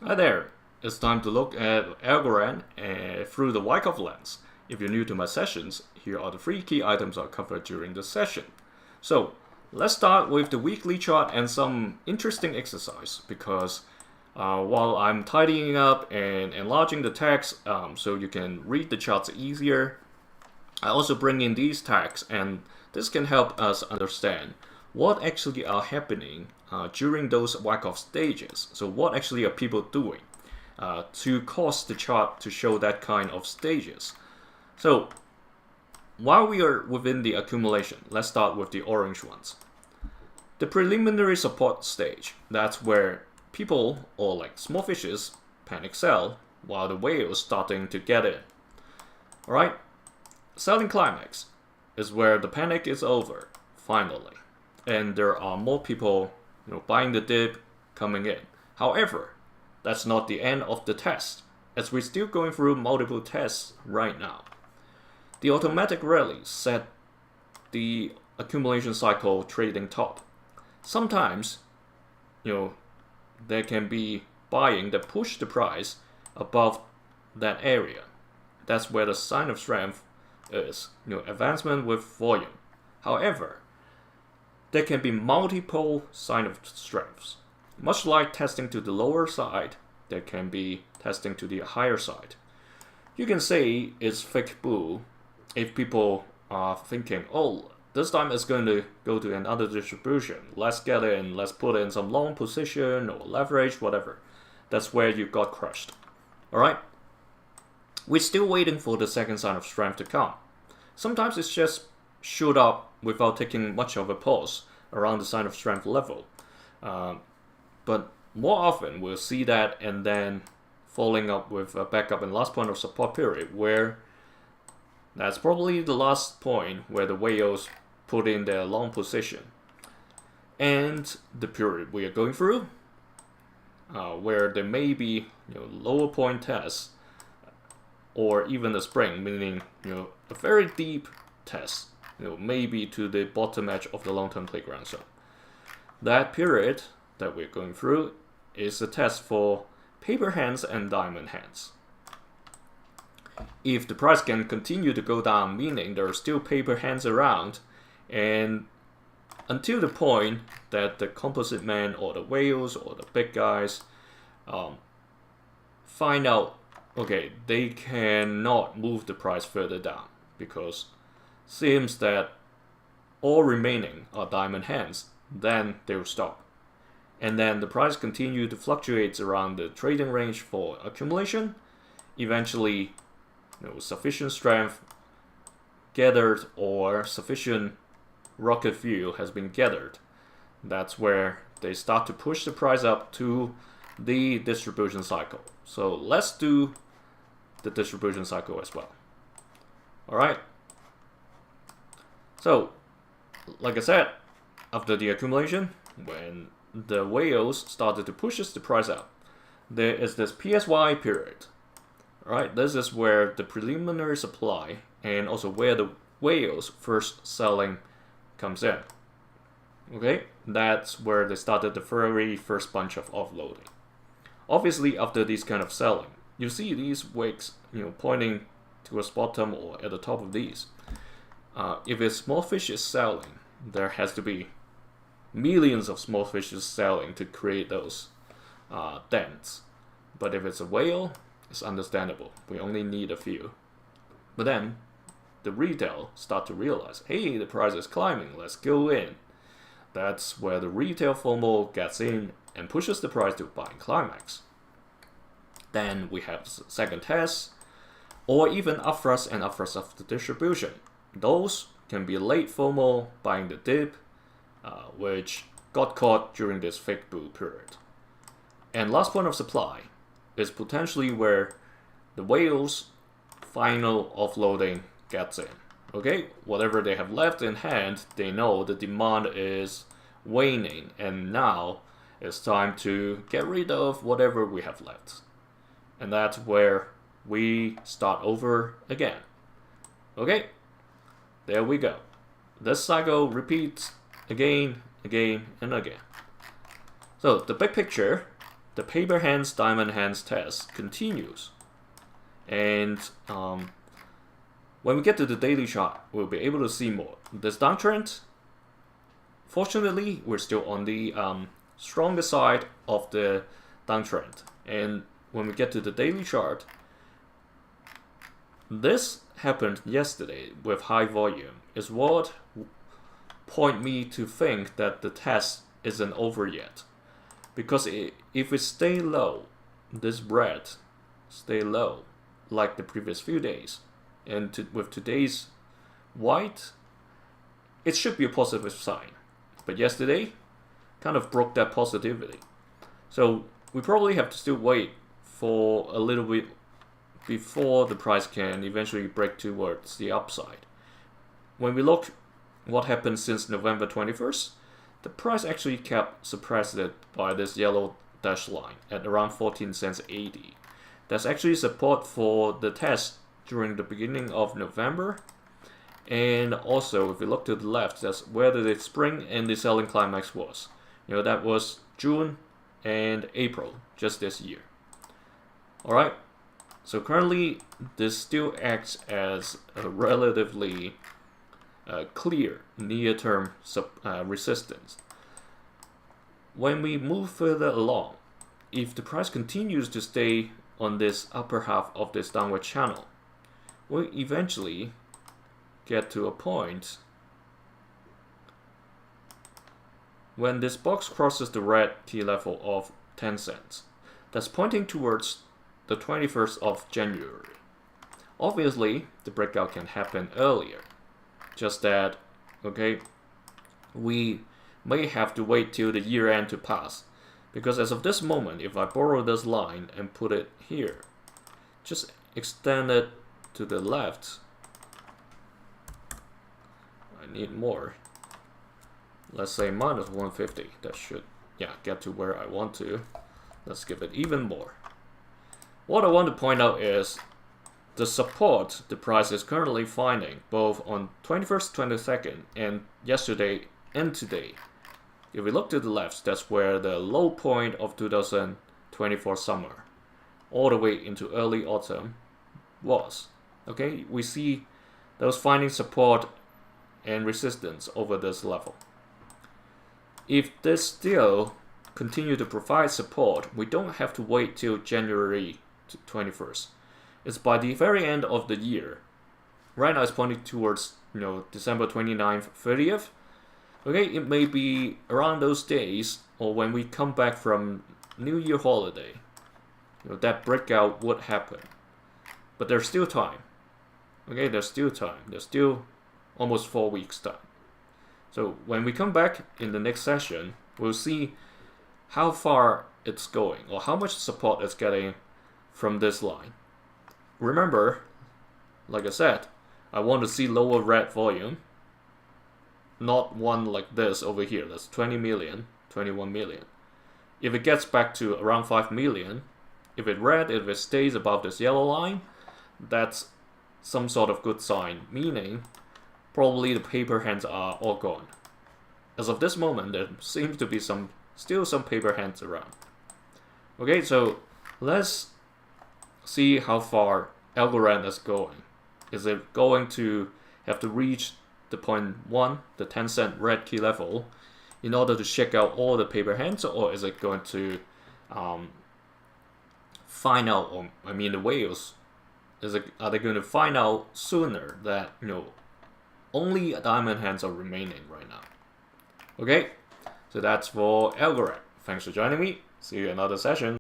Hi there, it's time to look at Algorand through the Wyckoff lens. If you're new to my sessions, here are the 3 key items I covered during this session. So let's start with the weekly chart and some interesting exercise because while I'm tidying up and enlarging the text so you can read the charts easier, I also bring in these tags, and this can help us understand what actually are happening during those Wyckoff stages. So what actually are people doing to cause the chart to show that kind of stages. So while we are within the accumulation, let's start with the orange ones. The preliminary support stage, that's where people, or like small fishes, panic sell while the whales starting to get in. Alright, selling climax is where the panic is over, finally, and there are more people buying the dip coming in. However, that's not the end of the test, as we're still going through multiple tests right now. The automatic rally set the accumulation cycle trading top. Sometimes, there can be buying that push the price above that area. That's where the sign of strength is, advancement with volume. However, there can be multiple sign of strengths. Much like testing to the lower side, there can be testing to the higher side. You can say it's fake bull if people are thinking, oh, this time it's going to go to another distribution. Let's get in, let's put in some long position or leverage, whatever. That's where you got crushed. Alright? We're still waiting for the second sign of strength to come. Sometimes it's just shoot up without taking much of a pause around the sign of strength level. But more often we'll see that and then following up with a backup and last point of support period, where that's probably the last point where the whales put in their long position. And the period we are going through, where there may be lower point tests or even a spring, meaning a very deep test, maybe to the bottom edge of the long-term playground zone. That period that we're going through is a test for paper hands and diamond hands. If the price can continue to go down, meaning there are still paper hands around, and until the point that the composite man or the whales or the big guys find out, okay, they cannot move the price further down because seems that all remaining are diamond hands, then they will stop. And then the price continue to fluctuate around the trading range for accumulation. Eventually, sufficient strength gathered or sufficient rocket fuel has been gathered. That's where they start to push the price up to the distribution cycle. So let's do the distribution cycle as well. Alright. So, like I said, after the accumulation, when the whales started to push the price up, there is this PSY period. Alright, this is where the preliminary supply and also where the whales first selling comes in. Okay, that's where they started the very first bunch of offloading. Obviously, after this kind of selling, you see these wicks, pointing to a bottom or at the top of these. If a small fish is selling, there has to be millions of small fishes selling to create those dents. But if it's a whale, it's understandable. We only need a few. But then the retail start to realize, hey, the price is climbing, let's go in. That's where the retail FOMO gets in and pushes the price to buying climax. Then we have second test, or even upthrust and upthrust of the distribution. Those can be late FOMO buying the dip, which got caught during this fake bull period. And last point of supply is potentially where the whales' final offloading gets in. Okay, whatever they have left in hand, they know the demand is waning, and now it's time to get rid of whatever we have left. And that's where we start over again. Okay, there we go. This cycle repeats again, and again. So the big picture the paper hands, diamond hands test continues. And when we get to the daily chart, we'll be able to see more. This downtrend, fortunately, we're still on the stronger side of the downtrend. And when we get to the daily chart, this happened yesterday with high volume, is what point me to think that the test isn't over yet. Because if we stay low, this red stay low like the previous few days, and with today's white, it should be a positive sign. But yesterday kind of broke that positivity. So we probably have to still wait for a little bit before the price can eventually break towards the upside. When we look what happened since November 21st, the price actually kept suppressed by this yellow dash line at around 14 cents 80. That's actually support for the test during the beginning of November. And also, if we look to the left, that's where the spring and the selling climax was. That was June and April, just this year. Alright, so currently, this still acts as a relatively clear near-term resistance. When we move further along, if the price continues to stay on this upper half of this downward channel, we'll eventually get to a point when this box crosses the red key level of 10 cents. That's pointing towards the 21st of January. Obviously, the breakout can happen earlier. Just that, okay, we may have to wait till the year end to pass. Because as of this moment, if I borrow this line and put it here, just extend it to the left. I need more. Let's say minus 150. That should, get to where I want to. Let's give it even more. What I want to point out is the support the price is currently finding both on 21st, 22nd, and yesterday and today. If we look to the left, that's where the low point of 2024 summer, all the way into early autumn, was. Okay, we see those finding support and resistance over this level. If this still continue to provide support, we don't have to wait till January 21st. It's by the very end of the year. Right now it's pointing towards December 29th, 30th. Okay, it may be around those days or when we come back from New Year holiday. That breakout would happen. But there's still time. Okay, there's still time. There's still almost 4 weeks time. So when we come back in the next session, we'll see how far it's going or how much support it's getting from this line. Remember, like I said, I want to see lower red volume, not one like this over here. That's 20 million, 21 million. If it gets back to around 5 million, if it stays above this yellow line, that's some sort of good sign, meaning probably the paper hands are all gone. As of this moment, there seems to be still some paper hands around. Okay, so let's see how far Algorand is going. Is it going to have to reach the 0.1, the 10 cent red key level, in order to shake out all the paper hands, or is it going to find out, or the whales, are they going to find out sooner that only diamond hands are remaining right now? Okay, so that's for Algorand. Thanks for joining me. See you in another session.